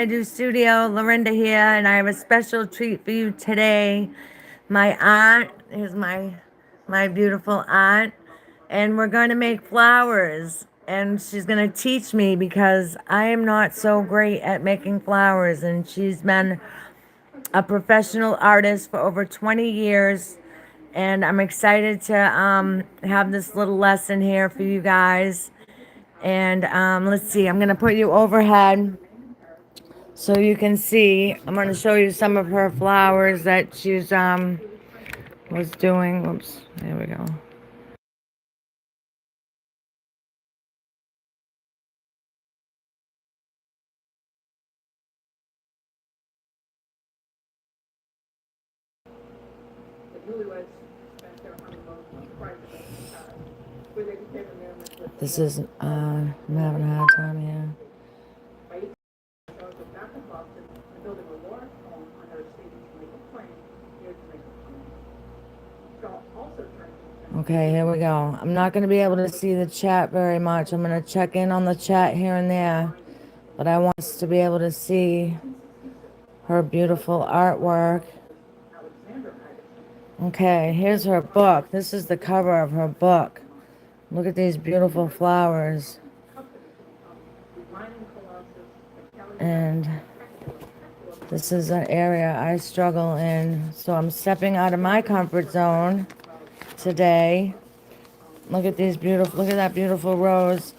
I do studio, Lorinda here, and I have a special treat for you today. My aunt is my beautiful aunt, and we're going to make flowers. And she's going to teach me because I am not so great at making flowers. And she's been a professional artist for over 20 years. And I'm excited to have this little lesson here for you guys. And let's see, I'm going to put you overhead so you can see. I'm going to show you some of her flowers that she's was doing. Oops, there we go. This is I'm having a hard time here. Okay, here we go. I'm not going to be able to see the chat very much. I'm going to check in on the chat here and there, but I want us to be able to see her beautiful artwork. Okay, here's her book. This is the cover of her book. Look at these beautiful flowers. And this is an area I struggle in. So I'm stepping out of my comfort zone today. Look at these beautiful, look at that beautiful rose.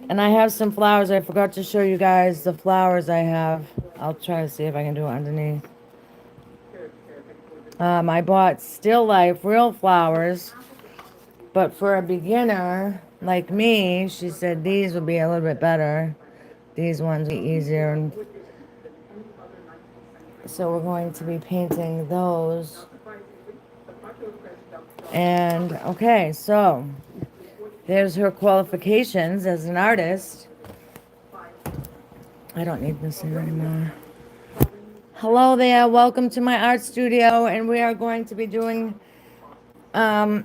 And I have some flowers. I forgot to show you guys the flowers I have. I'll try to see if I can do it underneath. I bought Still Life real flowers, but for a beginner like me, she said these would be a little bit better. These ones will be easier. And so we're going to be painting those. And okay, so there's her qualifications as an artist. I don't need this here anymore. Hello there, welcome to my art studio, and we are going to be doing a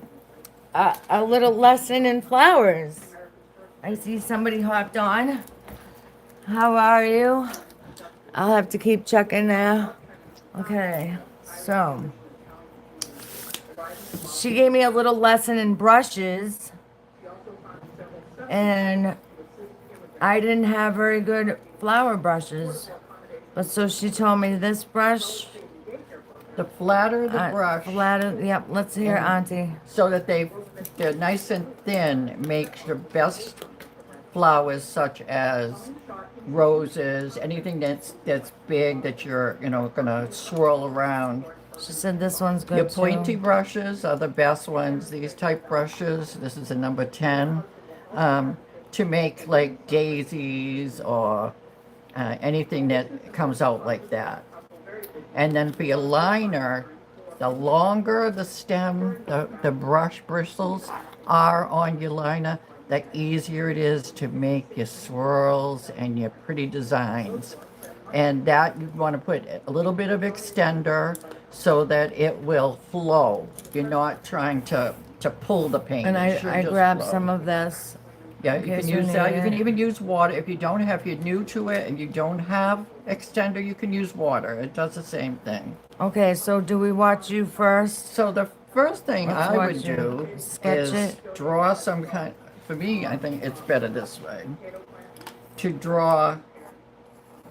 little lesson in flowers. I see somebody hopped on. How are you? I'll have to keep checking now. Okay, so she gave me a little lesson in brushes, and I didn't have very good flower brushes. But so she told me this brush. The flatter the brush. Flatter, yep, let's hear Auntie. So that they're nice and thin, makes your best flowers such as roses, anything that's big that you're, gonna swirl around. She said this one's good Your too. pointy brushes are the best ones. These type brushes, this is a number 10, to make like daisies or anything that comes out like that. And then for your liner, the longer the stem, the brush bristles are on your liner, the easier it is to make your swirls and your pretty designs. And that you want to put a little bit of extender so that it will flow. You're not trying to pull the paint. And I grabbed some of this. Yeah, you can use that. You can even use water. If you're new to it and you don't have extender, you can use water. It does the same thing. Okay, so do we watch you first? So the first thing Let's I watch would you do sketch is it. draw some kind, for me, I think it's better this way, to draw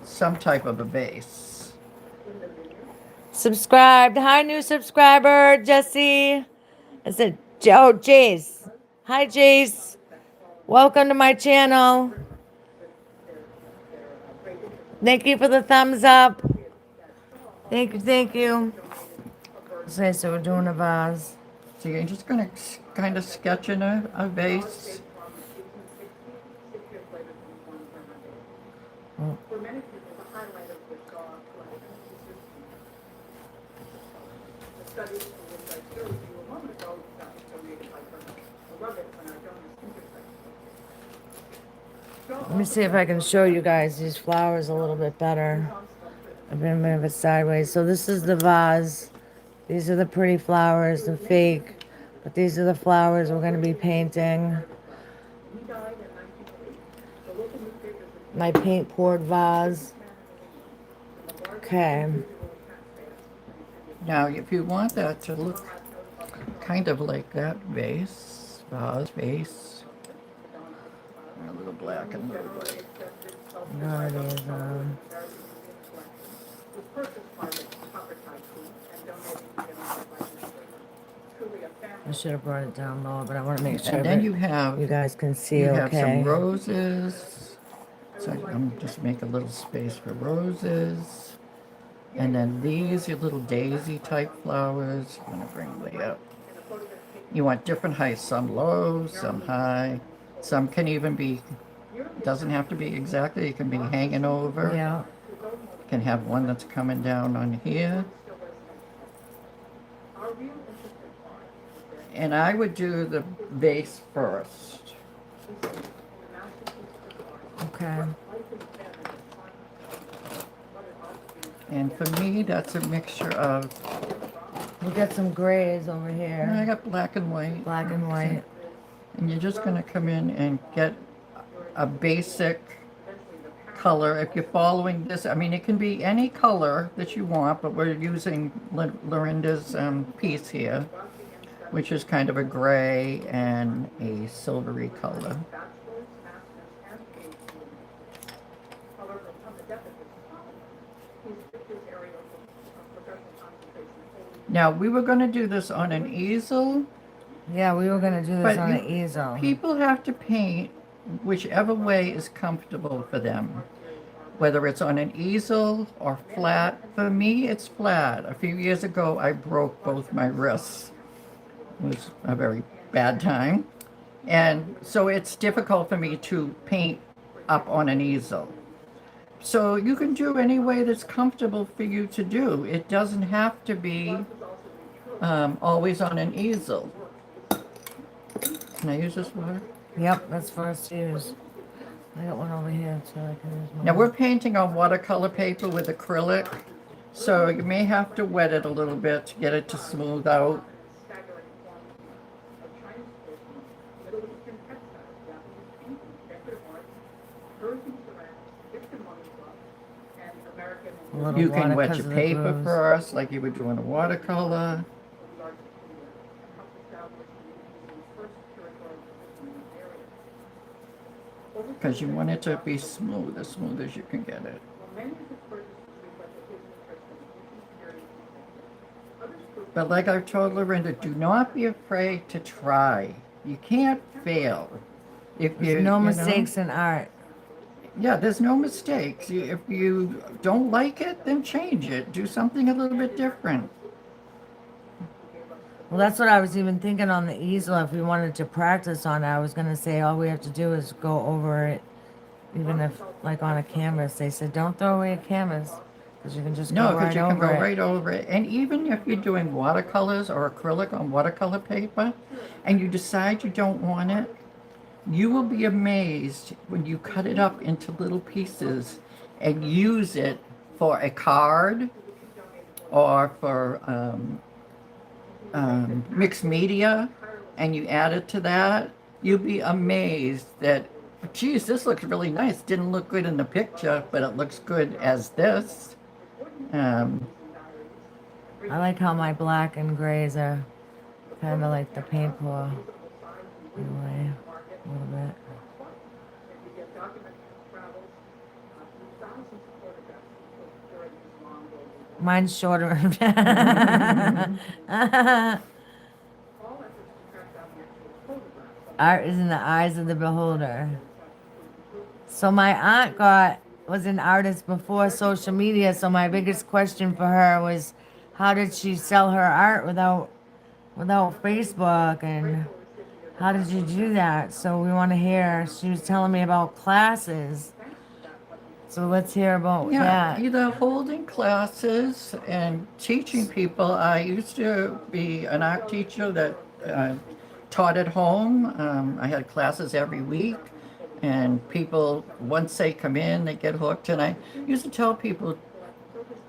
some type of a base. Subscribed. Hi, new subscriber, Jesse. I said, oh, Jace. Hi, Jace. Welcome to my channel. Thank you for the thumbs up. Thank you, thank you. Okay, so we're doing a vase. So you're just going to kind of sketch in a vase. Let me see if I can show you guys these flowers a little bit better. I've been a bit sideways. So this is the vase. These are the pretty flowers, the fake. But these are the flowers we're going to be painting. My paint poured vase. Okay. Now, if you want that to look kind of like that vase, a little black and a little white. There it is. I should have brought it down lower, but I want to make sure And then that you you guys can see have some okay. roses. So I'm just make a little space for roses. And then these are little daisy type flowers. I'm gonna bring way up. You want different heights, some low, some high. Some can even be, doesn't have to be exactly, it can be hanging over. Yeah. You can have one that's coming down on here. And I would do the vase first. Okay. And for me, that's a mixture of, We got some grays over I here. got black and white. Black and white. And you're just gonna come in and get a basic color. If you're following this, I mean, it can be any color that you want, but we're using Lorinda's piece here, which is kind of a gray and a silvery color. Now, we were going to do this on an easel. Yeah, we were gonna do this But on you- an easel. People have to paint whichever way is comfortable for them, whether it's on an easel or flat. For me, it's flat. A few years ago, I broke both my wrists. It was a very bad time. And so it's difficult for me to paint up on an easel. So you can do any way that's comfortable for you to do. It doesn't have to be always on an easel. Can I use this water? Yep, that's for us to use. I got one over here, so I can use Now mine. we're painting on watercolor paper with acrylic, so you may have to wet it a little bit to get it to smooth out. A little You can water wet 'cause your of the paper grooves. first, like you would do in a watercolor. Because you want it to be smooth, as smooth as you can get it. But like I told Lorinda, do not be afraid to try. You can't fail. If you, There's no you know? mistakes in art. Yeah, there's no mistakes. If you don't like it, then change it. Do something a little bit different. Well, that's what I was even thinking on the easel. If we wanted to practice on it, I was gonna say all we have to do is go over it, even if like on a canvas. They said don't throw away a canvas because you can just No, go because right you can over go it. right over it. And even if you're doing watercolors or acrylic on watercolor paper, and you decide you don't want it, you will be amazed when you cut it up into little pieces and use it for a card or for mixed media, and you add it to that. You'll be amazed that, geez, this looks really nice. Didn't look good in the picture, but it looks good as this. I like how my black and grays are kind of like the paint pour in a way, a little bit. Mine's shorter. Art is in the eyes of the beholder. So my aunt was an artist before social media, so my biggest question for her was how did she sell her art without Facebook, and how did you do that? So we want to hear. She was telling me about classes. So let's hear about Yeah, that. either holding classes and teaching people. I used to be an art teacher that taught at home. I had classes every week, and people, once they come in, they get hooked. And I used to tell people,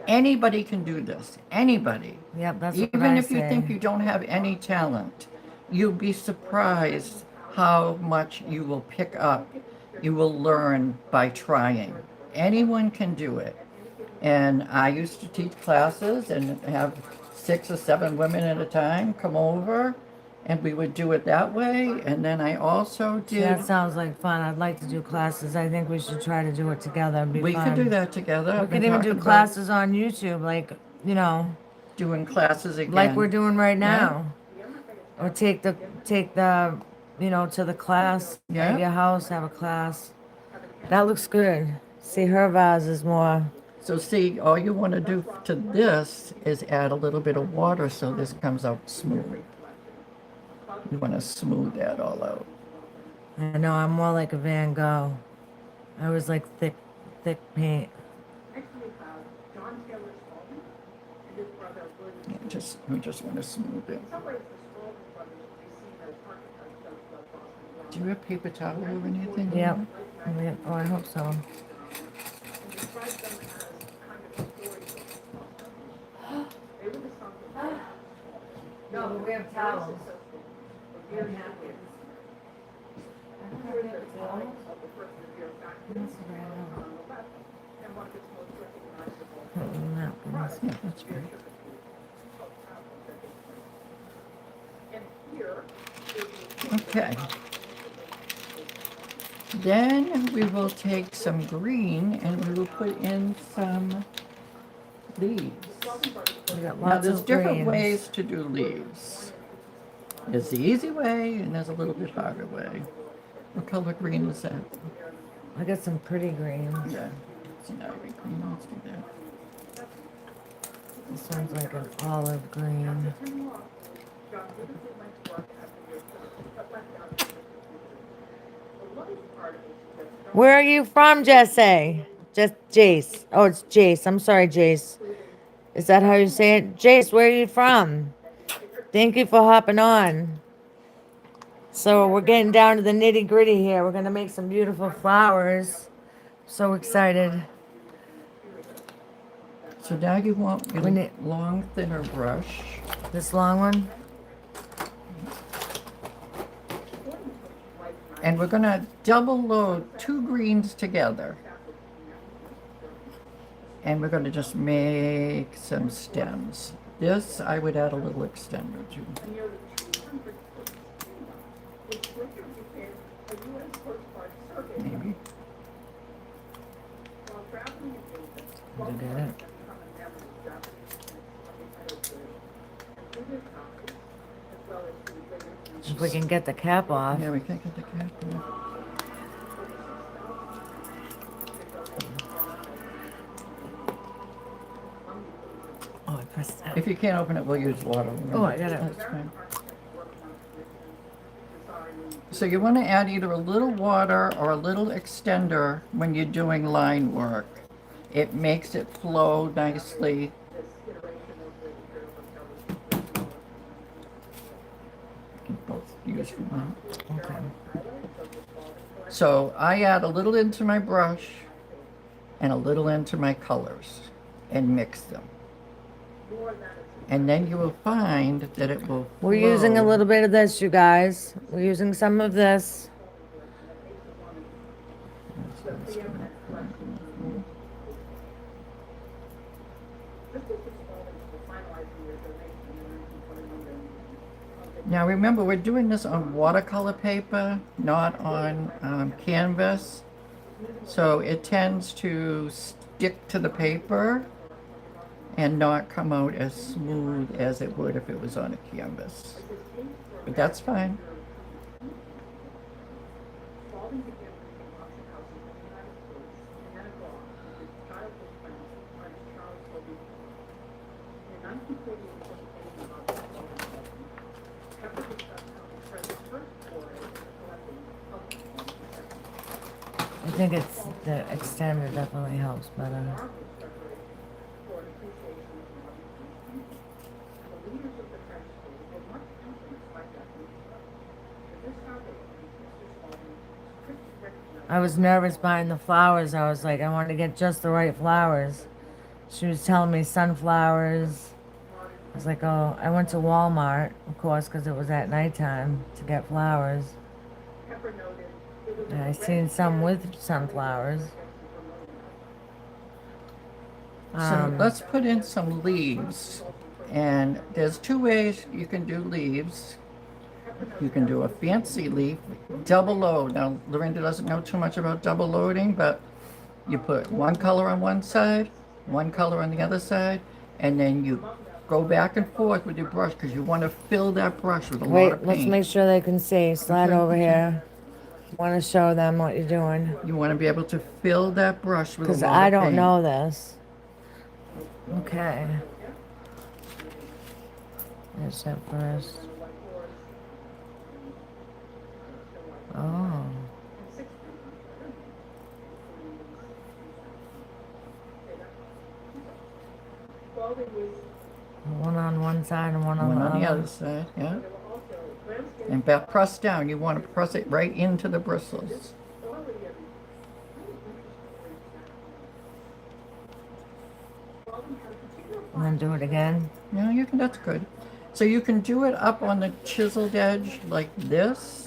anybody can do this. Anybody. Yep, that's what Even I if you say. think you don't have any talent, you'll be surprised how much you will pick up. You will learn by trying. Anyone can do it. And I used to teach classes and have 6 or 7 women at a time come over, and we would do it that way. And then I also See, that did, sounds like fun. I'd like to do classes. I think we should try to do it together. It'd be we could do fun. that together. We I've been could even do talking about classes on YouTube, like, you know, doing classes like we're again. doing right Yeah, now. Or take the, you know, to the class at yeah. your house, have a class. That looks good. See, her vase is more. So see, all you want to do to this is add a little bit of water so this comes out smooth. You want to smooth that all out. I know, I'm more like a Van Gogh. I was like thick paint. Yeah, we just want to smooth it. Do you have paper towel or anything? Yep. Oh, I hope so. No, but we have towels. We have napkins. Napkins. Yeah, that's great. Okay. Then we will take some green and we will put in some leaves. We got Now, lots there's of different greens. ways to do leaves. There's the easy way and there's a little bit harder way. What color green is that? I got some pretty greens. Yeah, it's an ivy green. Let's do that. This one's like an olive green. Where are you from, Jesse? Just Jace. Oh, it's Jace. I'm sorry, Jace. Is that how you say it? Jace, where are you from? Thank you for hopping on. So we're getting down to the nitty gritty here. We're gonna make some beautiful flowers. So excited. So now you want We your need- long, thinner brush. This long one? And we're going to double load 2 greens together. And we're going to just make some stems. This I would add a little extender to. Maybe. Did you get it? If we can get the cap off. Yeah, we can't get the cap off. Oh, I pressed that. If you can't open it, we'll use water. Oh, I got it. That's fine. So you want to add either a little water or a little extender when you're doing line work. It makes it flow nicely. You can both use one. Okay. So I add a little into my brush and a little into my colors and mix them. And then you will find that it will We're using a flow. little bit of this, you guys. We're using some of this. Now remember, we're doing this on watercolor paper, not on canvas. So it tends to stick to the paper and not come out as smooth as it would if it was on a canvas. But that's fine. I think it's the extender definitely helps better. I was nervous buying the flowers. I was like, I wanted to get just the right flowers. She was telling me sunflowers. I was like, oh, I went to Walmart, of course, because it was at nighttime to get flowers. And I seen some with sunflowers. So let's put in some leaves. And there's two ways you can do leaves. You can do a fancy leaf, double load. Now, Lorinda doesn't know too much about double loading, but you put one color on one side, one color on the other side, and then you go back and forth with your brush because you want to fill that brush with a lot of Wait, let's paint. make sure they can see. Slide Okay, over okay. here. Want to show them what you're doing. You want to be able to fill that brush with a Because lot I of don't paint. know this. Okay. There's that first. Oh. One on one side and one on One the on the other. other side, yeah. And back press down. You want to press it right into the bristles. And then do it again. Yeah, you can. That's good. So you can do it up on the chiseled edge like this.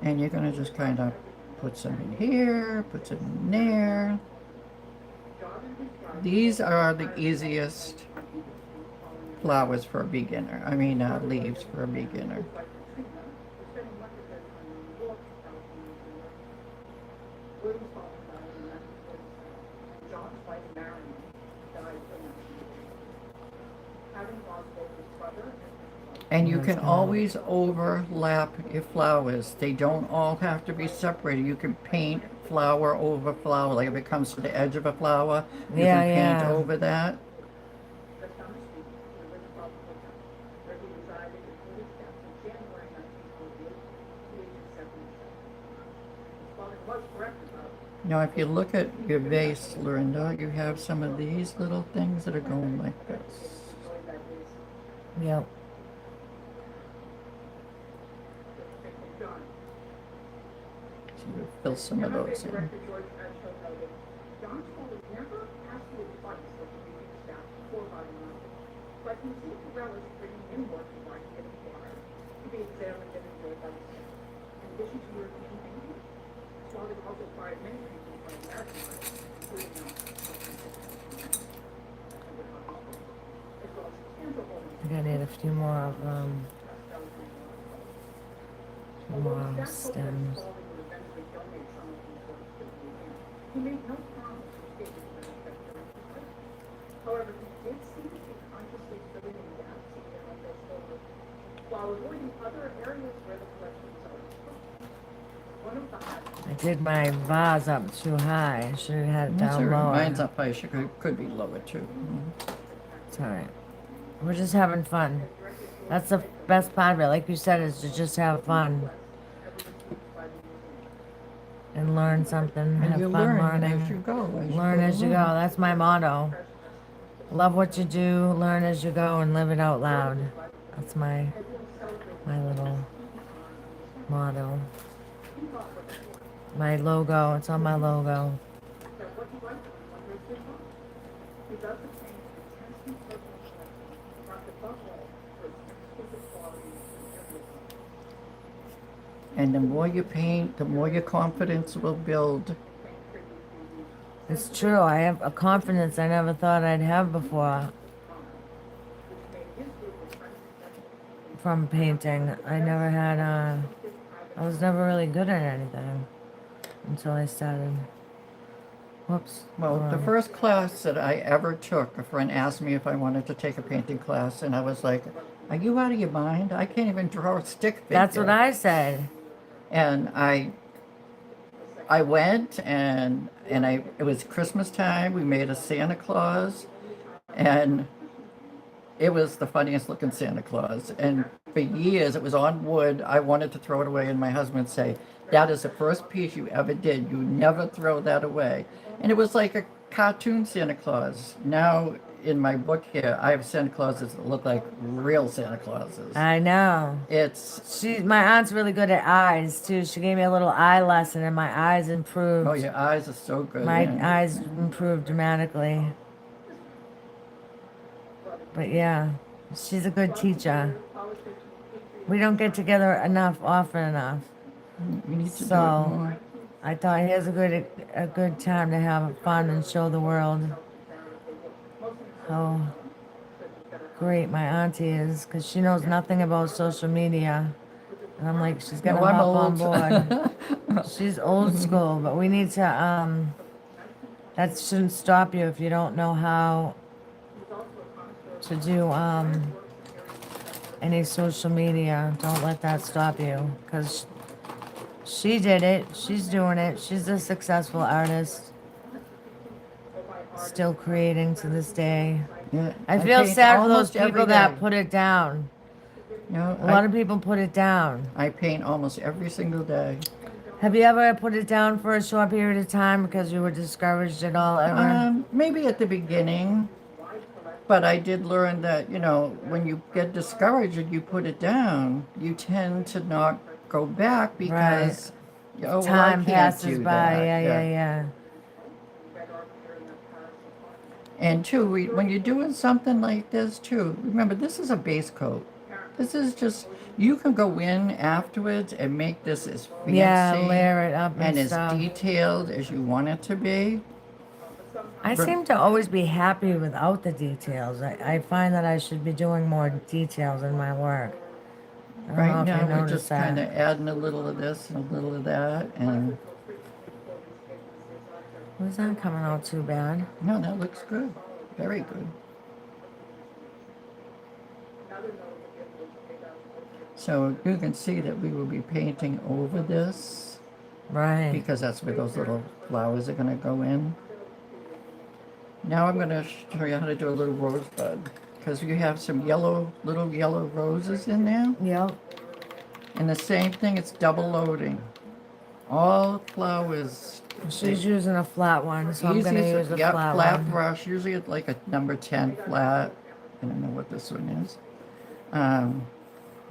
And you're going to just kind of put some in here, put some in there. These are the easiest flowers for a beginner. I mean, leaves for a beginner. And you can always overlap your flowers. They don't all have to be separated. You can paint flower over flower. Like if it comes to the edge of a flower, you Yeah, can paint yeah. over that. Now, if you look at your vase, Lorinda, you have some of these little things that are going like this. Yep. So you fill some of those in. I think I need a few more of stems. I did my vase up too high. I should have had it That's all down right. lower. Mine's up high. Could be lower too. It's alright. We're just having fun. That's the best part of it, like you said, is to just have fun. And learn something. And have you fun learn learning. as you go. Learn as you go. That's my motto. Love what you do, learn as you go, and live it out loud. That's my little motto. My logo. It's on my logo. And the more you paint, the more your confidence will build. It's true. I have a confidence I never thought I'd have before. From painting. I never had I was never really good at anything until I started. Whoops. Well, the first class that I ever took, a friend asked me if I wanted to take a painting class, and I was like, "Are you out of your mind? I can't even draw a stick figure." That's what I said. And I went, and it was Christmas time. We made a Santa Claus, and it was the funniest looking Santa Claus. And for years, it was on wood. I wanted to throw it away, and my husband would say, "That is the first piece you ever did. You never throw that away." And it was like a cartoon Santa Claus. Now, in my book here, I have Santa Clauses that look like real Santa Clauses. I know. My aunt's really good at eyes too. She gave me a little eye lesson, and my eyes improved. Oh, your eyes are so good. My yeah. eyes improved dramatically. But yeah, she's a good teacher. We don't get together enough, often enough. We need to do it So more. I thought here's a good time to have fun and show the world how great my auntie is, because she knows nothing about social media. And I'm like, she's No, gonna I'm hop on old. board. She's old school, but we need to, that shouldn't stop you if you don't know how to do, any social media. Don't let that stop you, because she did it. She's doing it. She's a successful artist, still creating to this day. Yeah, I I feel paint sad for those almost every people day. that put it down. You know, A lot of people put it down. I paint almost every single day. Have you ever put it down for a short period of time because you were discouraged at all, ever? Maybe at the beginning, but I did learn that, when you get discouraged and you put it down, you tend to not go back Right. because, oh, well, I Time can't passes do by. that. Yeah, yeah, yeah. And two, when you're doing something like this too, remember this is a base coat. This is just, you can go in afterwards and make this as Yeah, fancy layer it up and and as stuff. detailed as you want it to be. I seem to always be happy without the details. I find that I should be doing more details in my work. I don't Right know if now, you we're noticed just kind of that. adding a little of this and a little of that, and Was that coming out too bad? no, that looks good, very good. So you can see that we will be painting over this Right. because that's where those little flowers are going to go in. Now I'm going to show you how to do a little rosebud because you have some little yellow roses in there. Yep. And the same thing, it's double loading. All flowers. She's using a flat one, so I'm gonna use a Yep, flat flat one. brush, usually it's like a number 10 flat. I don't know what this one is.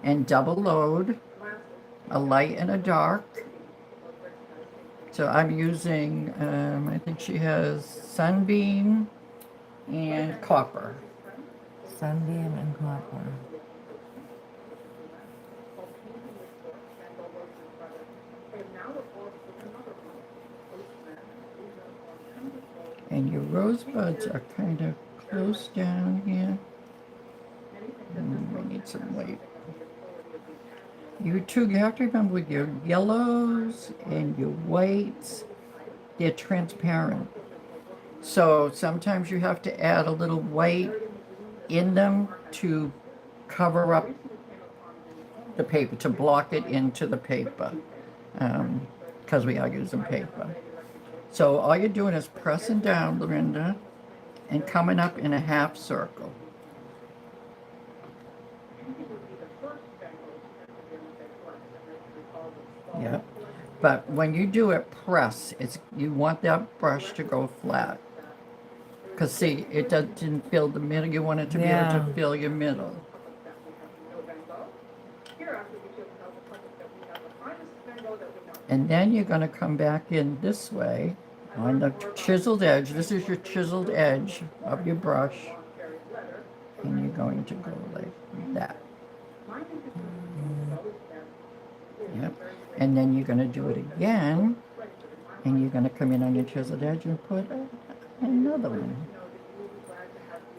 And double load, a light and a dark. So I'm using, I think she has sunbeam and copper. Sunbeam and copper. And your rosebuds are kind of close down here. We need some white. You have to remember with your yellows and your whites, they're transparent. So sometimes you have to add a little white in them to cover up the paper, to block it into the paper, because we are using paper. So all you're doing is pressing down, Lorinda, and coming up in a half circle. Yep. But when you do it, press. You want that brush to go flat. Because see, it didn't fill the middle. You want it to be able to fill your middle. And then you're going to come back in this way on the chiseled edge. This is your chiseled edge of your brush. And you're going to go like that. Yep. And then you're going to do it again. And you're going to come in on your chiseled edge and put another one.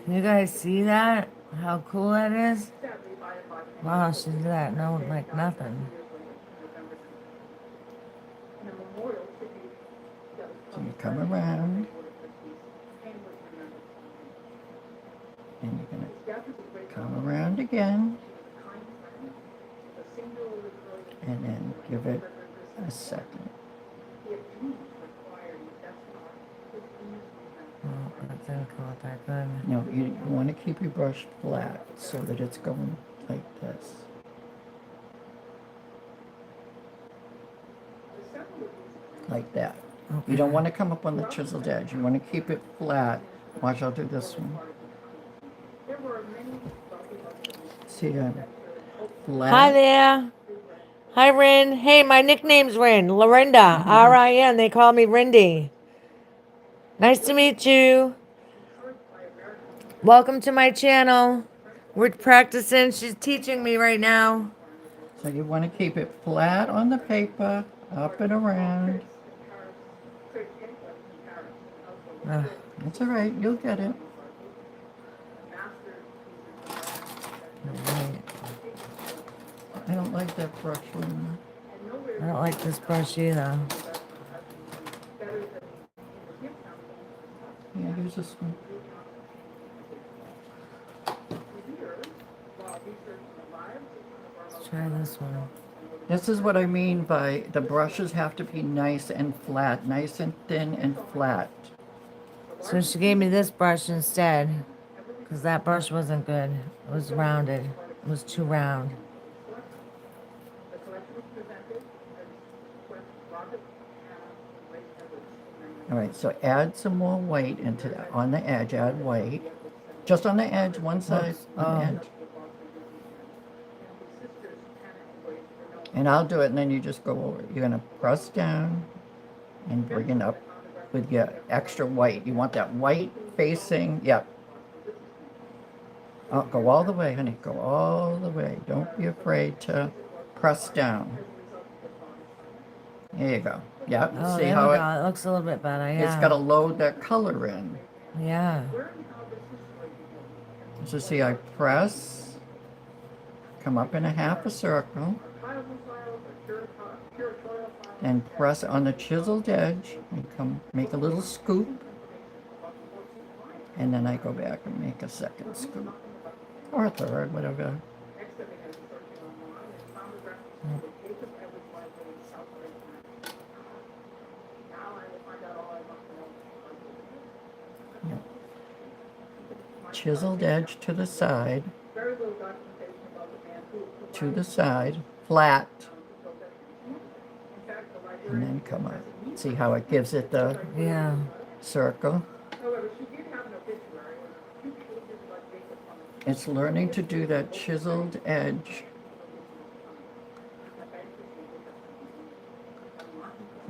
Can you guys see that? How cool that is? Wow, she did that. No, like nothing. So you come around. And you're going to come around again. And then give it a second. Oh, that didn't come out that good. No, you want to keep your brush flat so that it's going like this. Like that. Okay. You don't want to come up on the chiseled edge. You want to keep it flat. Watch, I'll do this one. See, flat. Hi there. Hi, Rin. Hey, my nickname's Rin. Lorinda. R-I-N. They call me Rindy. Nice to meet you. Welcome to my channel. We're practicing. She's teaching me right now. So you want to keep it flat on the paper, up and around. Ugh. That's all right, you'll get it. Alright. I don't like that brush one. I don't like this brush either. Yeah, use this one. Let's try this one. This is what I mean by the brushes have to be nice and flat, nice and thin and flat. So she gave me this brush instead, because that brush wasn't good. It was rounded. It was too round. All right, so add some more white into that. On the edge, add white. Just on the edge, one side, on the edge. And I'll do it, and then you just go over. You're gonna press down and bring it up with your extra white. You want that white facing, yep. Oh, go all the way, honey, go all the way. Don't be afraid to press down. There you go. Yep, Oh, see there how we go. It looks a little bit better, yeah. it's got to load that color in. Yeah. So see, I press, come up in a half a circle, and press on the chiseled edge, and come make a little scoop, and then I go back and make a second scoop, or a third, whatever. Yep. Chiseled edge to the side, flat, and then come up. See how it gives it the Yeah. circle? It's learning to do that chiseled edge.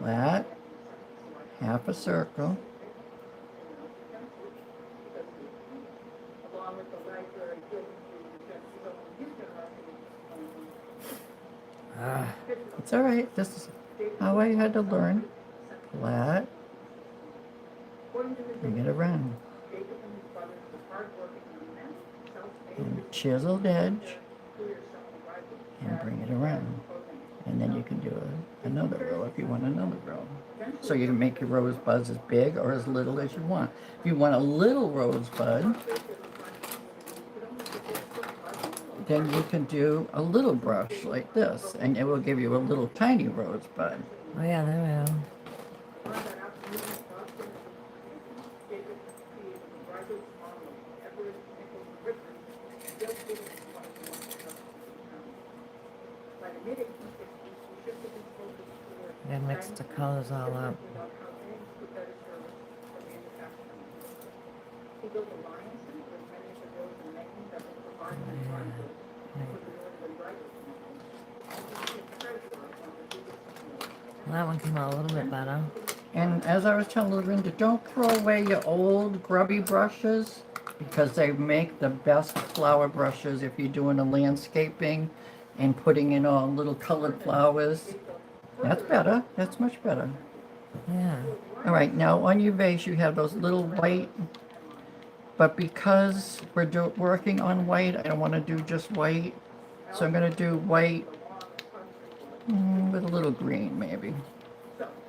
Flat, half a circle. It's all right. This is how I had to learn. Flat. Bring it around. And chiseled edge. And bring it around. And then you can do another row if you want another row. So you can make your rosebuds as big or as little as you want. If you want a little rosebud, then you can do a little brush like this, and it will give you a little tiny rosebud. Oh, yeah, there we go. I mixed the colors all up. Well, that one came out a little bit better. And as I was telling Lorinda, don't throw away your old grubby brushes because they make the best flower brushes if you're doing a landscaping and putting in all little colored flowers. That's better. That's much better. Yeah. All right, now on your vase you have those little white, but because we're working on white, I don't want to do just white. So I'm going to do white with a little green maybe.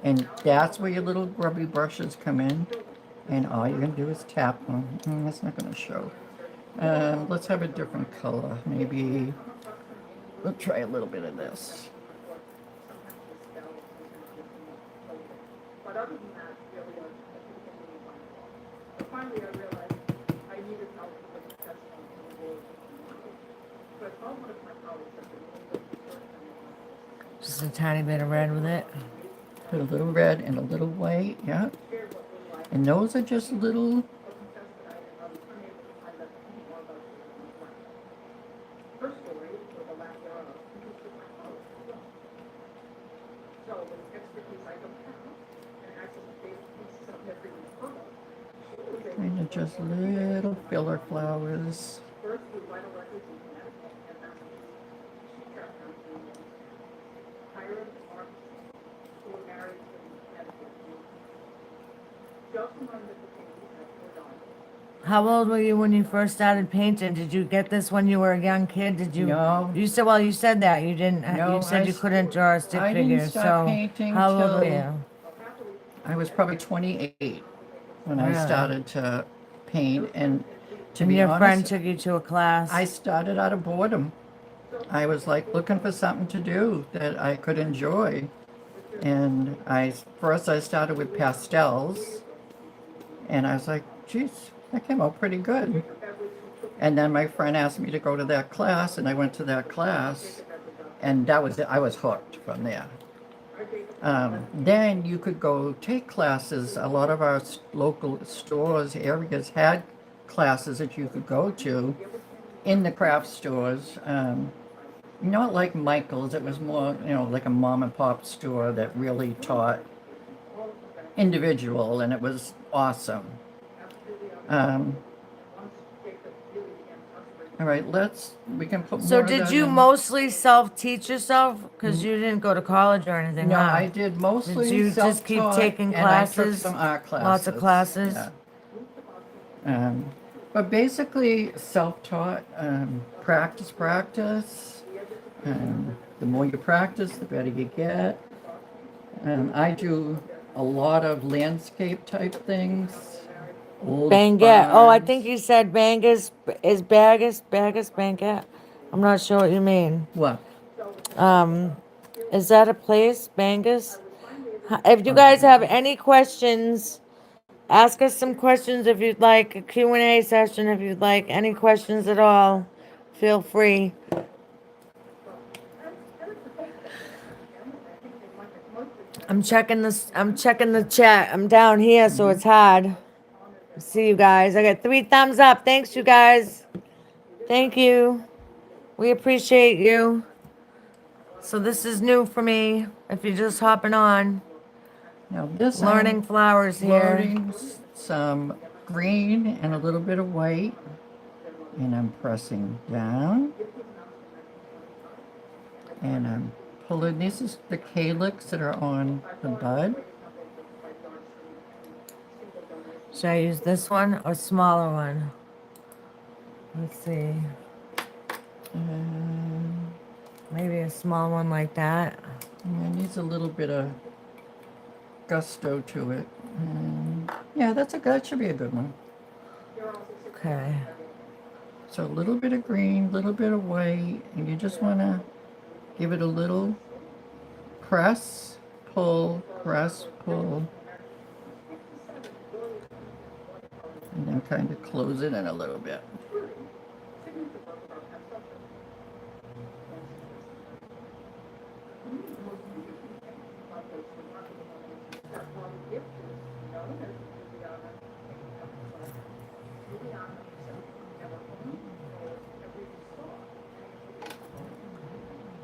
And that's where your little grubby brushes come in. And all you're going to do is tap them. That's not going to show. Let's have a different color. Maybe we'll try a little bit of this. Just a tiny bit of red with it. Put a little red and a little white, yeah. And those are just little. Kind of just little filler flowers. How old were you when you first started painting? Did you get this when you were a young kid? Did you? No, You said, well, you said that you didn't. no, You said you couldn't draw stick I didn't figures. start So, painting how old were till you? I was probably 28 when I Really? started to paint. And to And be your friend honest, took you to a I class. started out of boredom. I was like looking for something to do that I could enjoy. And I started with pastels, and I was like, geez, that came out pretty good. And then my friend asked me to go to that class, and I went to that class, and that was it. I was hooked from there. Then you could go take classes. A lot of our local stores, areas had classes that you could go to in the craft stores. Not like Michael's, it was more, like a mom and pop store that really taught individual, and it was awesome. Um, all right, we can put So, more of did that you in. mostly self-teach yourself? Because you didn't go to college or anything, No, huh? I did Did mostly you just keep self-taught, taking and I took classes? some art Lots of classes. classes? Yeah. Um, but basically self-taught, practice, practice. The more you practice, the better you get. I do a lot of landscape type things, old Bangat. Oh, I think farms. you said Bangus is Bagus Bangat. I'm not sure what you mean. What? Um, is that a place, Bangus? If you Oh, guys have any questions, ask us some questions if you'd like a Q&A session. If you'd like any questions at all, feel free. I'm checking this. I'm checking the chat. I'm down here, so it's hard. See you guys. I got 3 thumbs up. Thanks, you guys. Thank you. We appreciate you. So this is new for me. If you're just hopping on, now this I'm learning flowers here. loading some green and a little bit of white, and I'm pressing down, and I'm pulling. This is the calyx that are on the bud. Should I use this one or smaller one? Let's see. Maybe a small one like that. Yeah, it needs a little bit of gusto to it. Yeah, that should be a good one. Okay. So a little bit of green, a little bit of white, and you just want to give it a little press, pull, and then kind of close it in a little bit.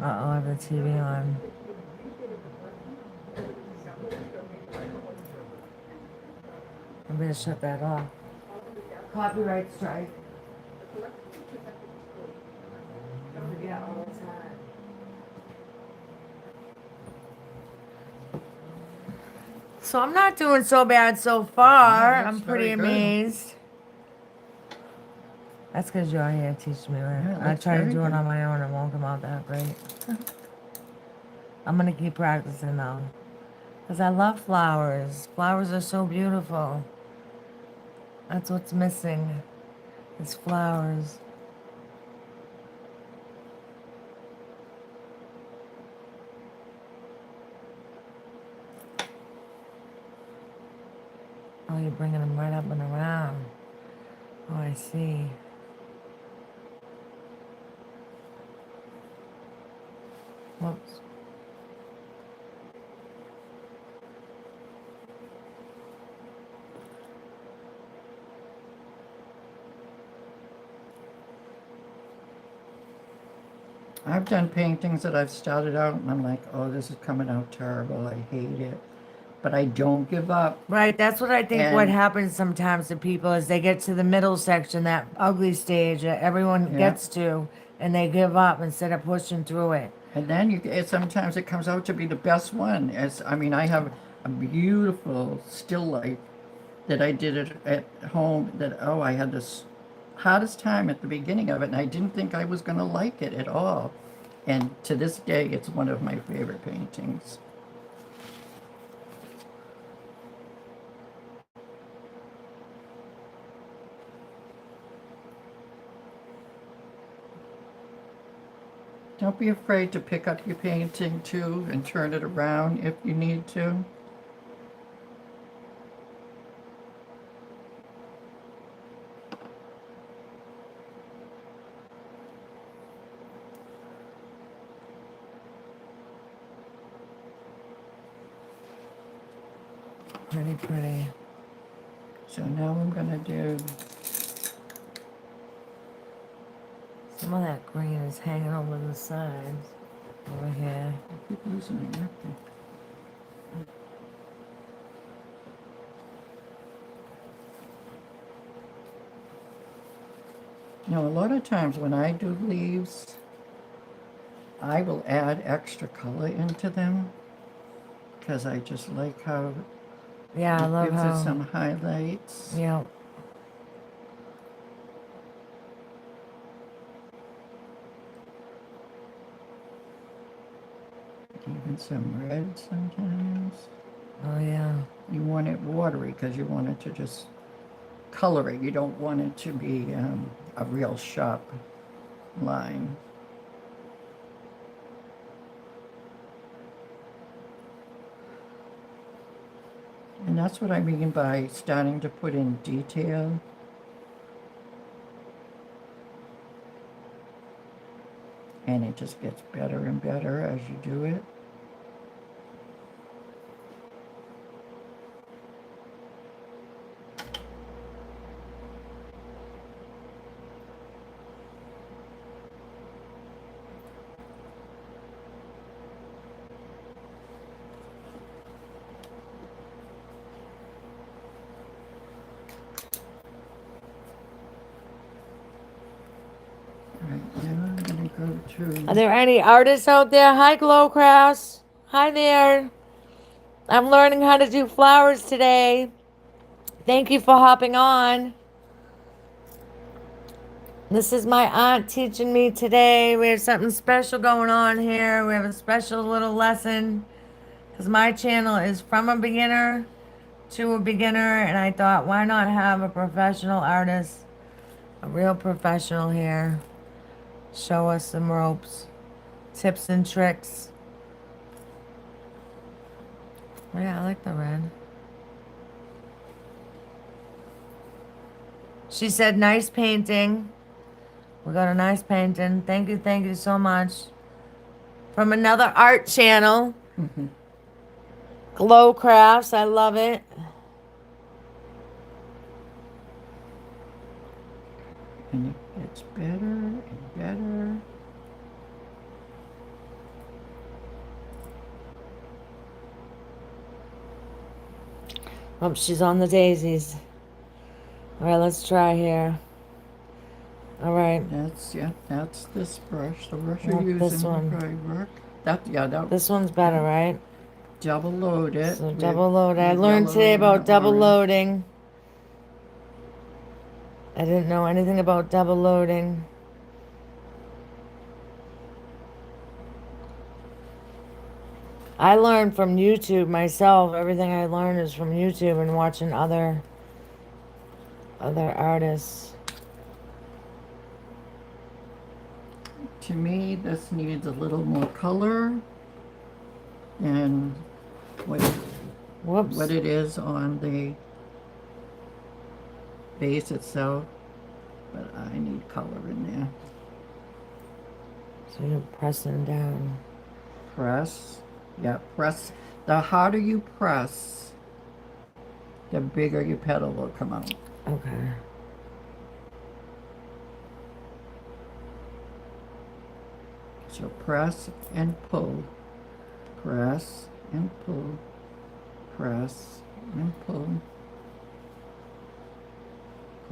Uh-oh, I have the TV on. I'm gonna shut that off. Copyright strike. Don't forget all the time. So I'm not doing so bad so far. Yeah, I'm that's pretty very good. amazed. That's because you're here teaching me, right? Yeah, I that's try to very do it good. on my own. It won't come out that great. I'm gonna keep practicing though, because I love flowers. Flowers are so beautiful. That's what's missing. Is flowers. Oh, you're bringing them right up and around. Oh, I see. Whoops. I've done paintings that I've started out and I'm like, oh, this is coming out terrible. I hate it. but I don't give up. Right, that's what I think what And happens sometimes to people is they get to the middle section, that ugly stage that everyone yeah, gets to, and they give up instead of pushing through it. and then sometimes it comes out to be the best one. I mean, I have a beautiful still life that I did it at home. That I had this hardest time at the beginning of it, and I didn't think I was going to like it at all. And to this day, it's one of my favorite paintings. Don't be afraid to pick up your painting too and turn it around if you need to. Pretty, pretty. So now I'm gonna do, Some of that green is hanging over the sides. Over here. I keep losing it. Okay. Now a lot of times when I do leaves, I will add extra color into them because I just like how Yeah, I it love gives how. it some highlights. Yeah. Even some red sometimes. Oh, yeah. You want it watery because you want it to just color it. You don't want it to be a real sharp line. And that's what I mean by starting to put in detail. And it just gets better and better as you do it. Right now I'm gonna go Are to, there any artists out there? Hi, Glowcrafts. Hi there. I'm learning how to do flowers today. Thank you for hopping on. This is my aunt teaching me today. We have something special going on here. We have a special little lesson because my channel is from a beginner to a beginner, and I thought, why not have a professional artist, a real professional here, show us some ropes, tips and tricks. Yeah, I like the red. She said, nice painting. We got a nice painting. Thank you so much. From another art channel, Glow Crafts. I love it. and it gets better and better. Oh, she's on the daisies. All right, let's try here. All right. That's this brush. The brush Not you're this using will one. probably work. That This one's better, right? double load it So with, double load. I with learned yellow today about and double orange. loading. I didn't know anything about double loading. I learned from YouTube myself. Everything I learned is from YouTube and watching other artists. To me, this needs a little more color than what Whoops. what it is on the base itself. But I need color in there. So you're pressing down. Press. Yeah, press. The harder you press, the bigger your petal will come out. Okay. So press and pull. Press and pull. press and pull,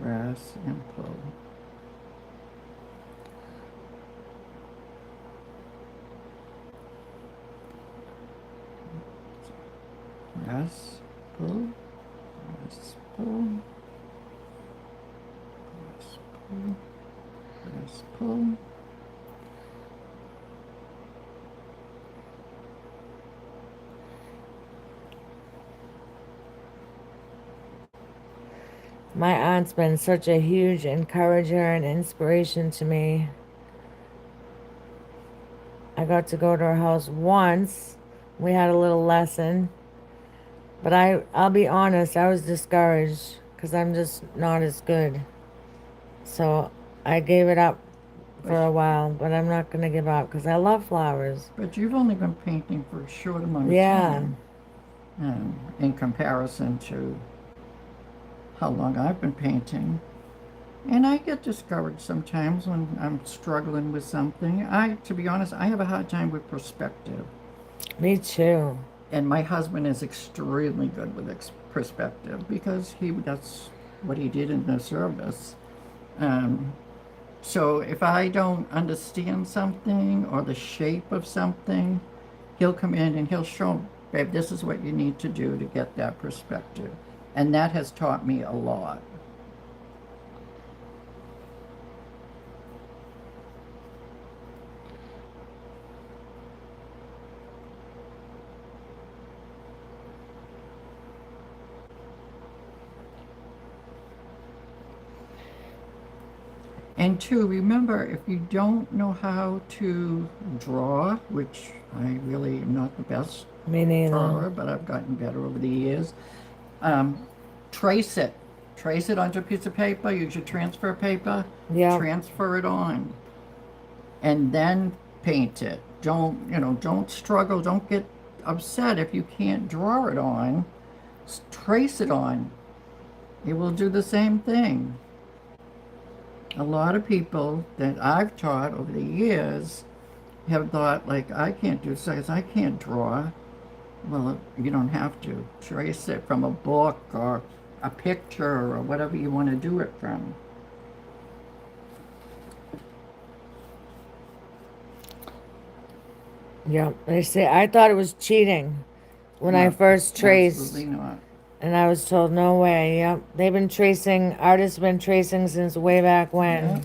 press and pull. Press, pull, press, pull, press, pull, press, pull. My aunt's been such a huge encourager and inspiration to me. I got to go to her house once. We had a little lesson. But I'll be honest, I was discouraged because I'm just not as good. So I gave it up for a But, while, but I'm not going to give up because I love flowers. but you've only been painting for a short amount of Yeah, time in comparison to how long I've been painting. And I get discouraged sometimes when I'm struggling with something. To be honest, I have a hard time with perspective. me too. And my husband is extremely good with perspective because that's what he did in the service. Um, so if I don't understand something or the shape of something, he'll come in and he'll show me, babe, this is what you need to do to get that perspective. And that has taught me a lot. And two, remember, if you don't know how to draw, which I really am not the best Me neither. drawer, but I've gotten better over the years, um, trace it. Trace it onto a piece of paper, use your transfer paper, Yep. transfer it on, and then paint it. Don't struggle, don't get upset if you can't draw it on. Trace it on. It will do the same thing. A lot of people that I've taught over the years have thought, like, I can't do this, I can't draw. Well, you don't have to. Trace it from a book or a picture or whatever you want to do it from. Yep. They say I thought it was cheating when I No, first traced. absolutely not. And I was told, no way. Yep. They've been tracing, artists have been tracing since way back when. Yeah.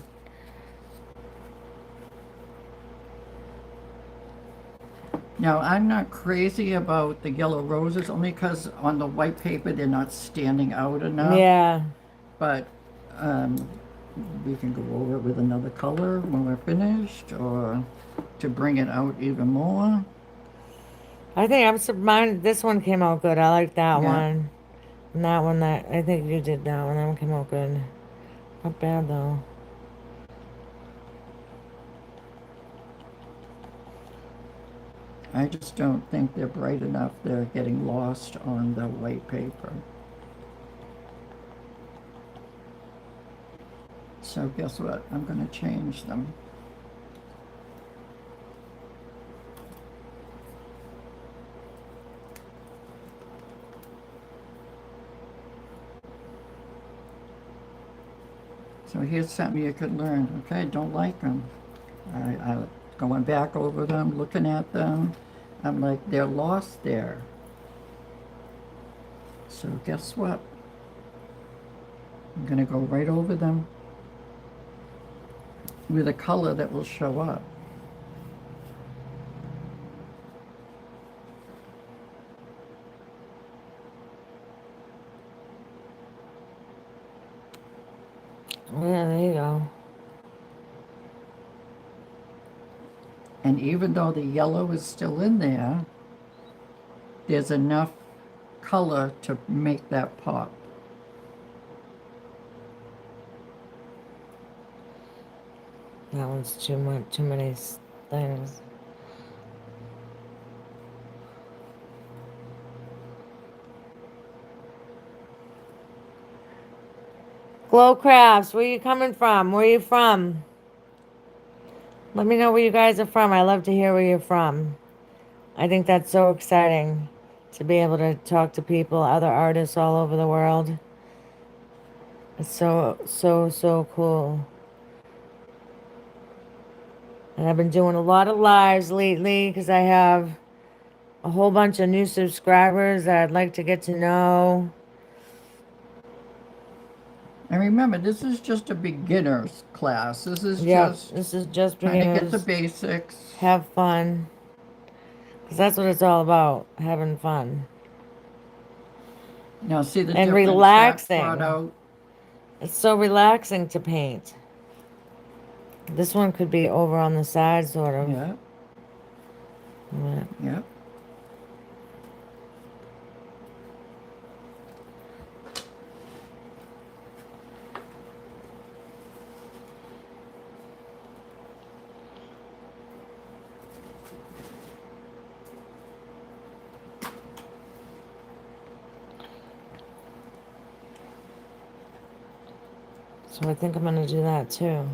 Now, I'm not crazy about the yellow roses only because on the white paper they're not standing out enough. Yeah. But um, we can go over it with another color when we're finished or to bring it out even more. I think this one came out good. I like that Yeah. one. And that one, I think you did that one. That one came out good. Not bad though. I just don't think they're bright enough. They're getting lost on the white paper. So guess what? I'm going to change them. So here's something you could learn. Okay, don't like them. I going back over them, looking at them. I'm like, they're lost there. So guess what? I'm going to go right over them with a color that will show up. Yeah, there you go. And even though the yellow is still in there, there's enough color to make that pop. That one's too much, too many things. Glow Crafts, where you coming from? Where you from? Let me know where you guys are from. I love to hear where you're from. I think that's so exciting. to be able to talk to people, other artists all over the world. It's so cool. And I've been doing a lot of lives lately because I have a whole bunch of new subscribers that I'd like to get to know. And remember, this is just a beginner's class. This is Yep, just this is just trying to get the beginners. basics. Have fun. Because that's what it's all about, having fun. Now, see the And difference that's brought relaxing. out? It's so relaxing to paint. This one could be over on the side, sort of. Yeah, Yeah. yeah. So I think I'm going to do that too.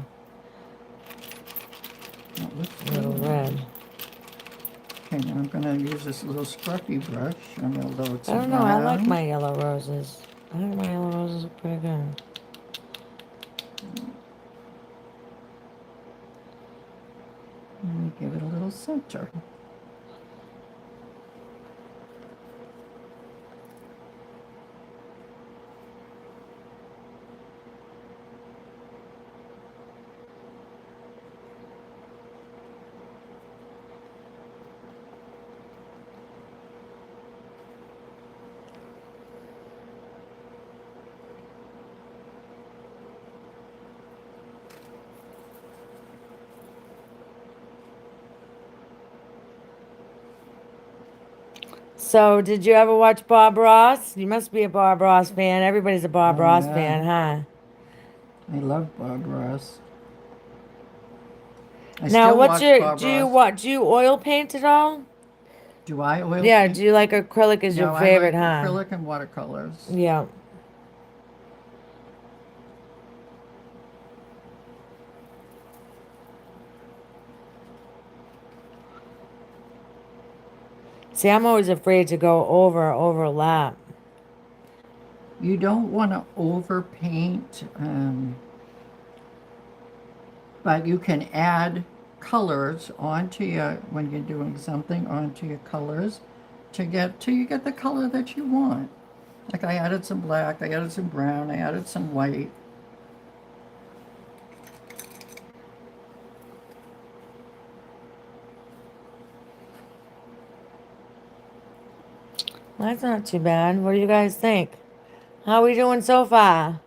That looks A little good. red. Okay, now I'm going to use this little scruffy brush. I'm going to load I some don't know, I like brown. my yellow roses. I think my yellow roses look pretty good. And give it a little center. So, did you ever watch Bob Ross? You must be a Bob Ross fan. Everybody's a Bob Oh, Ross yeah. fan, huh? I love Bob Ross. I Now, still what's watch your, Bob Ross. do you oil paint at all? Do I oil Yeah, paint? do you like acrylic as your No, I favorite, like huh? acrylic and watercolors. Yeah. See, I'm always afraid to go overlap. You don't want to overpaint, but you can add colors onto your, when you're doing something, onto your colors to get, till you get the color that you want. Like I added some black, I added some brown, I added some white. That's not too bad. What do you guys think? How are we doing so far?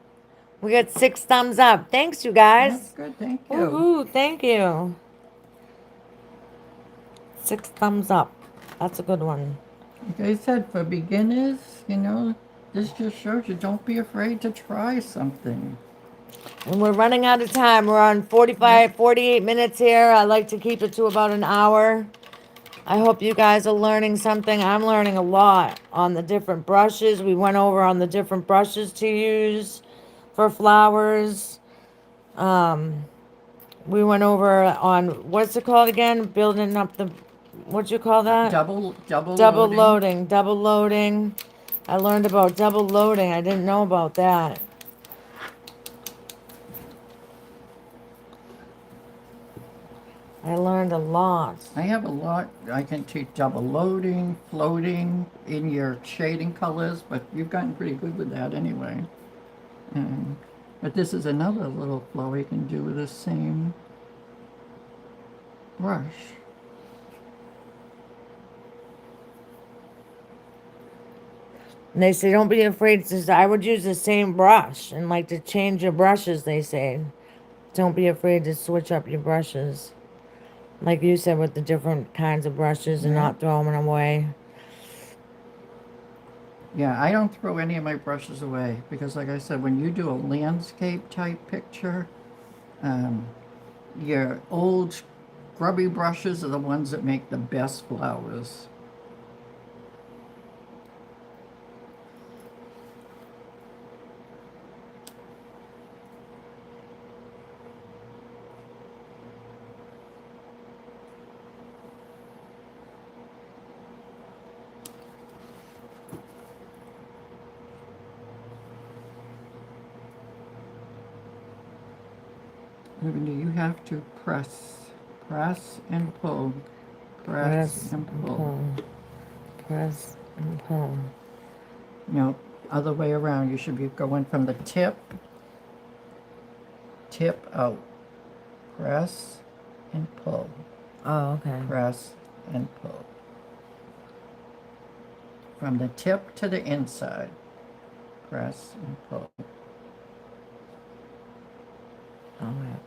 We got 6 thumbs up. Thanks, you That's guys. good, thank you. Woohoo, thank you. 6 thumbs up. That's a good one. Like I said, for beginners, this just shows you don't be afraid to try something. And we're running out of time. We're on 45, 48 minutes here. I like to keep it to about an hour. I hope you guys are learning something. I'm learning a lot on the different brushes. We went over on the different brushes to use for flowers. We went over on, what's it called again? Building up the, what'd you call that? Double Double loading. loading, double loading. I learned about double loading. I didn't know about that. I learned a lot. I have a lot. I can teach double loading, floating in your shading colors, but you've gotten pretty good with that anyway. But this is another little flow you can do with the same brush. And they say don't be afraid to, I would use the same brush and like to change your brushes, they say. Don't be afraid to switch up your brushes. Like you said with the different kinds of brushes and Yeah. not throw them away. Yeah, I don't throw any of my brushes away because, like I said, when you do a landscape type picture, your old grubby brushes are the ones that make the best flowers. Lavender, you have to press. Press and pull. Press Press and and pull. pull. Press and pull. No, other way around. You should be going from the tip out. Press and pull. Oh, okay. Press and pull. From the tip to the inside. Press and pull. All right.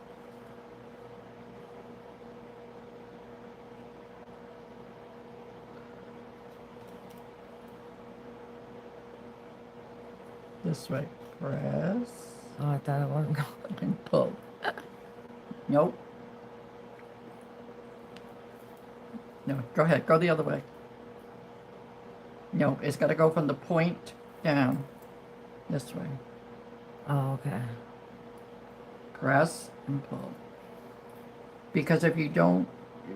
This way. Press Oh, I thought it wasn't going. and pull. Nope. No, go ahead. Go the other way. No, it's got to go from the point down. This way. Oh, okay. Press and pull. Because if you don't,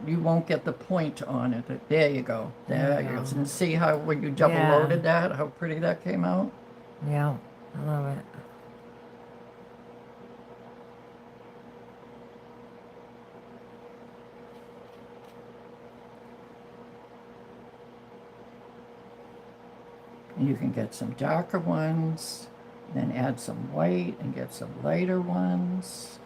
you won't get the point on it. There you go. There you go. And see how when you double loaded that, how pretty that came out? Yeah, I love it. And you can get some darker ones, then add some white and get some lighter ones.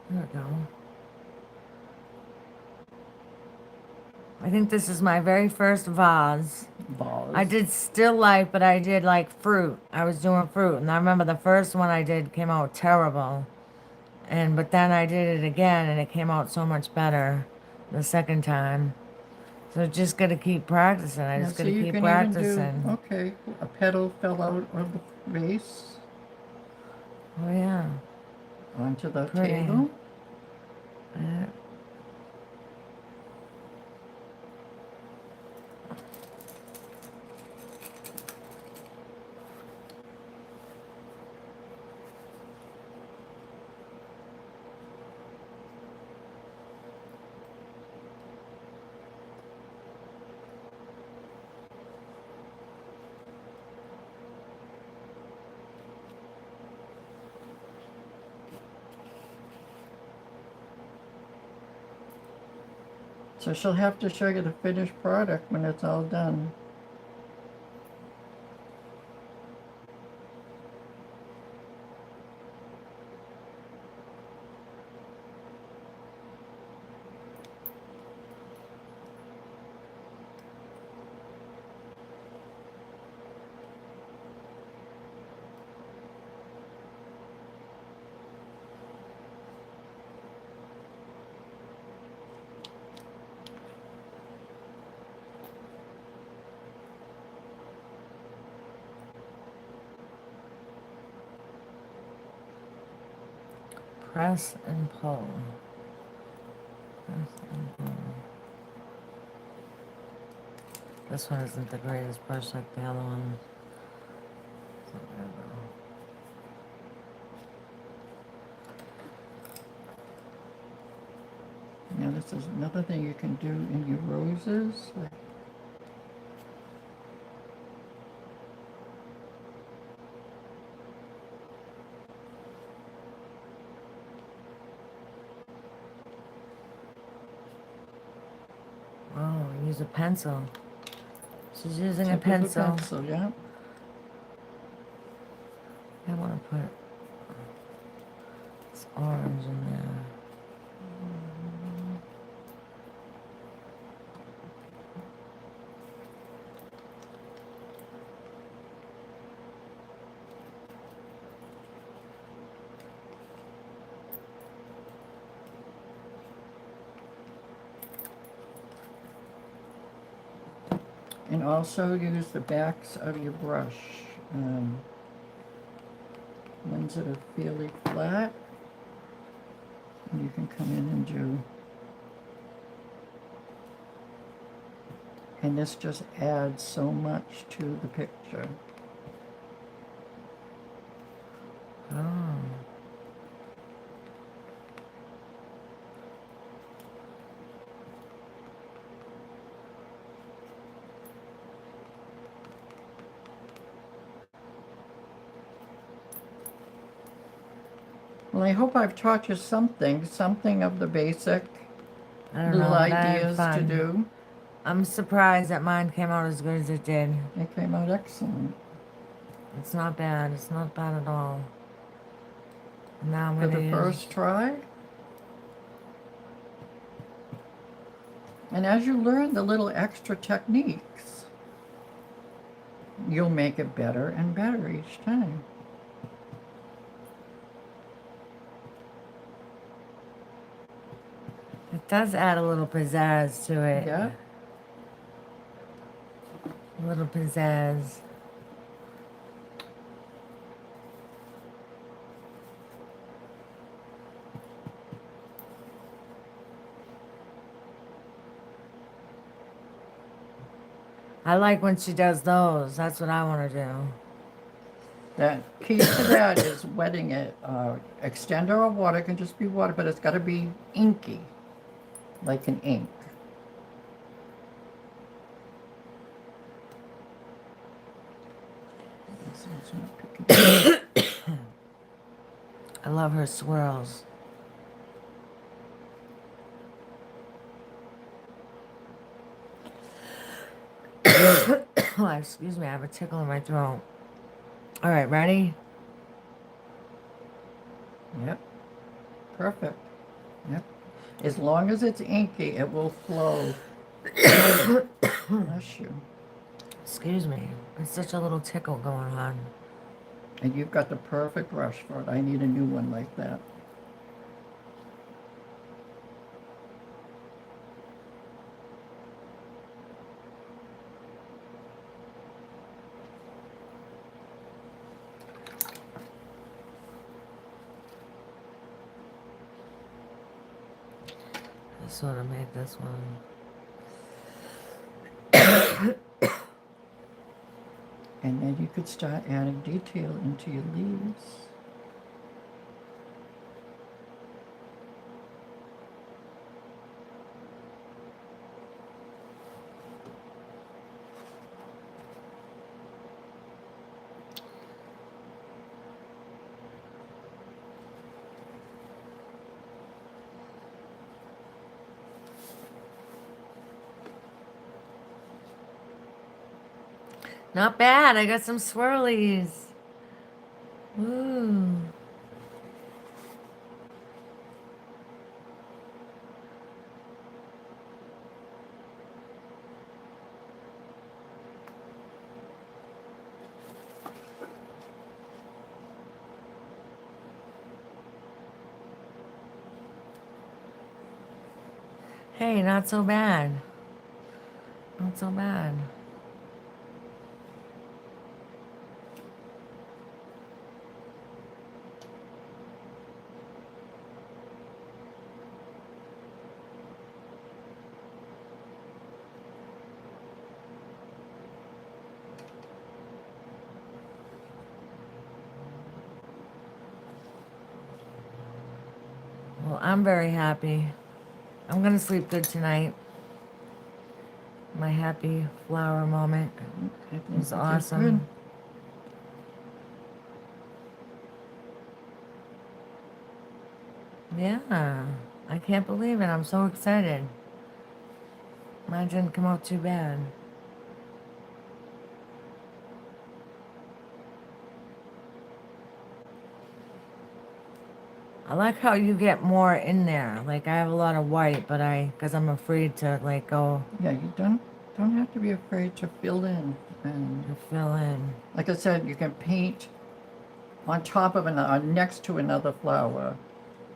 There we go. I think this is my very first vase. Balls. I did still life, but I did like fruit. I was doing fruit, and I remember the first one I did came out terrible. But then I did it again, and it came out so much better the second time. So just gotta keep practicing. I Now, just see, gotta you keep can practicing. even do, okay, a petal fell out of the vase Oh yeah, onto the pretty. table. Yeah. So she'll have to show you the finished product when it's all done. Press and pull. Press and pull. This one isn't the greatest brush like the other one. So there we go. Now this is another thing you can do in your roses. Like, Oh, use a pencil. She's using a tip of pencil. pencil, yeah. I want to put this orange in there. And also use the backs of your brush. When ones that are fairly flat. And you can come in and do. And this just adds so much to the picture. Oh. Well, I hope I've taught you something of the basic I don't little know, but I had ideas to fun. do. I'm surprised that mine came out as good as it did. They came out excellent. It's not bad. It's not bad at all. Now I'm For gonna the use. first try. And as you learn the little extra techniques, you'll make it better and better each time. It does add a little pizzazz to it. Yeah. A little pizzazz. I like when she does those. That's what I want to do. The key to that is wetting it. Extender or water can just be water, but it's got to be inky, like an ink. It's not picking. I love her swirls. Oh, excuse me, I have a tickle in my throat. All right, ready? Yep. Perfect. Yep. As long as it's inky, it will flow. Bless you. Excuse me. It's such a little tickle going on. And you've got the perfect brush for it. I need a new one like that. I sort of made this one. And then you could start adding detail into your leaves. Not bad. I got some swirlies. Ooh. Hey, not so bad. Not so bad. Well, I'm very happy. I'm gonna sleep good tonight. My happy flower moment I think was you did awesome. Yeah, I can't believe it. I'm so excited. Mine didn't come out too bad. I like how you get more in there. Like I have a lot of white, but because I'm afraid to like go Yeah, you don't have to be afraid to fill in. And to fill in. like I said, you can paint on top of another, next to another flower.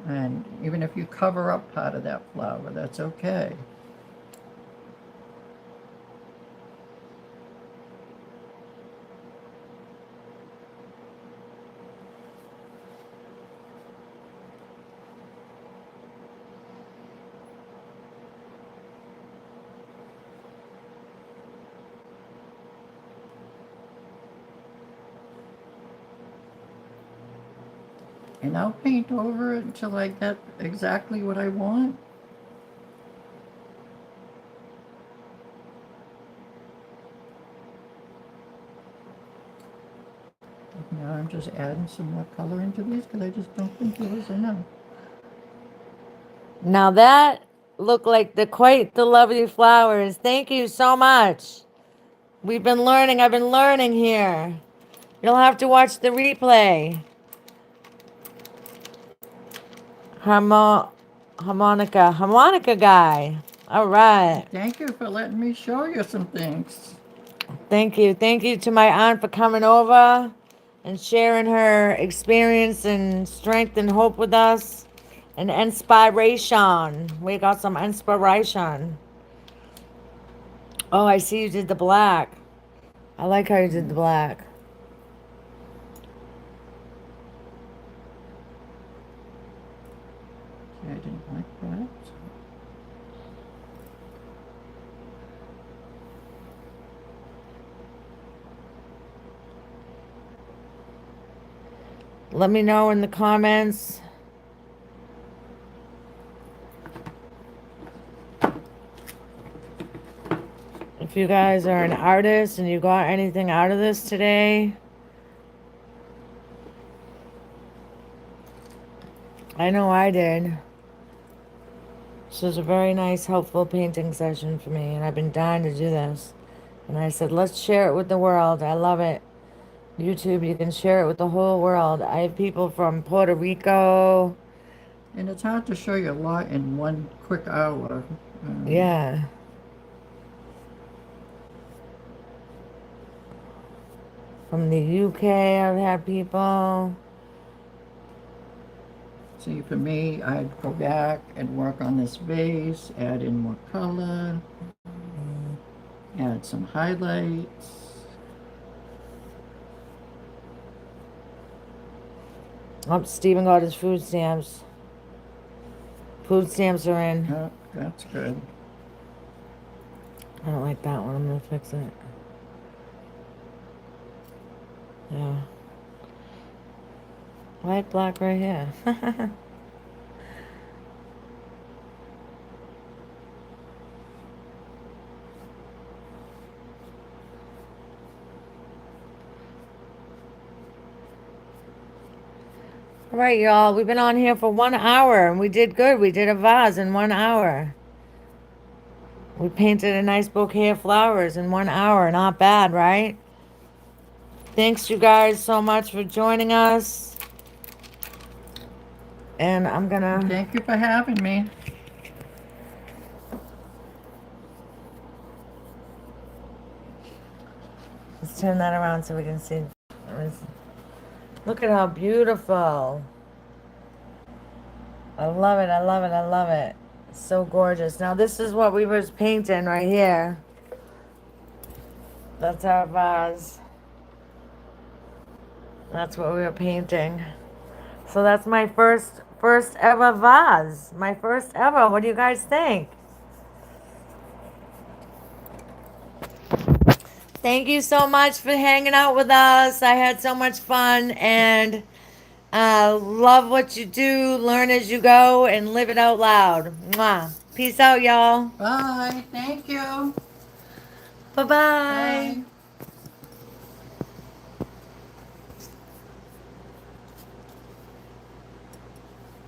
And even if you cover up part of that flower, that's okay. And I'll paint over it until I get exactly what I want. Now I'm just adding some more color into these because I just don't think there was enough. Now that look like quite the lovely flowers. Thank you so much. We've been learning. I've been learning here. You'll have to watch the replay. Harmonica guy. All right. Thank you for letting me show you some things. Thank you. Thank you to my aunt for coming over and sharing her experience and strength and hope with us. And inspiration. We got some inspiration. Oh, I see you did the black. I like how you did the black. I didn't like that. Let me know in the comments. If you guys are an artist and you got anything out of this today. I know I did. This was a very nice, helpful painting session for me, and I've been dying to do this. And I said, let's share it with the world. I love it. YouTube, you can share it with the whole world. I have people from Puerto Rico. And it's hard to show you a lot in one quick hour. Yeah. From the UK, I've had people. See, for me, I'd go back and work on this base, add in more color, add some highlights. Oh, Steven got his food stamps. Food stamps are in. Oh, that's good. I don't like that one. I'm going to fix it. Yeah. White, black right here. All right, y'all. We've been on here for 1 hour, and we did good. We did a vase in 1 hour. We painted a nice bouquet of flowers in 1 hour. Not bad, right? Thanks, you guys, so much for joining us. And I'm gonna... Thank you for having me. Let's turn that around so we can see. Look at how beautiful. I love it, I love it, I love it. It's so gorgeous. Now this is what we was painting right here. That's our vase. That's what we were painting. So that's my first ever vase. My first ever. What do you guys think? Thank you so much for hanging out with us. I had so much fun, and love what you do, learn as you go, and live it out loud. Mwah. Peace out, y'all. Bye. Thank you. Bye-bye. Bye.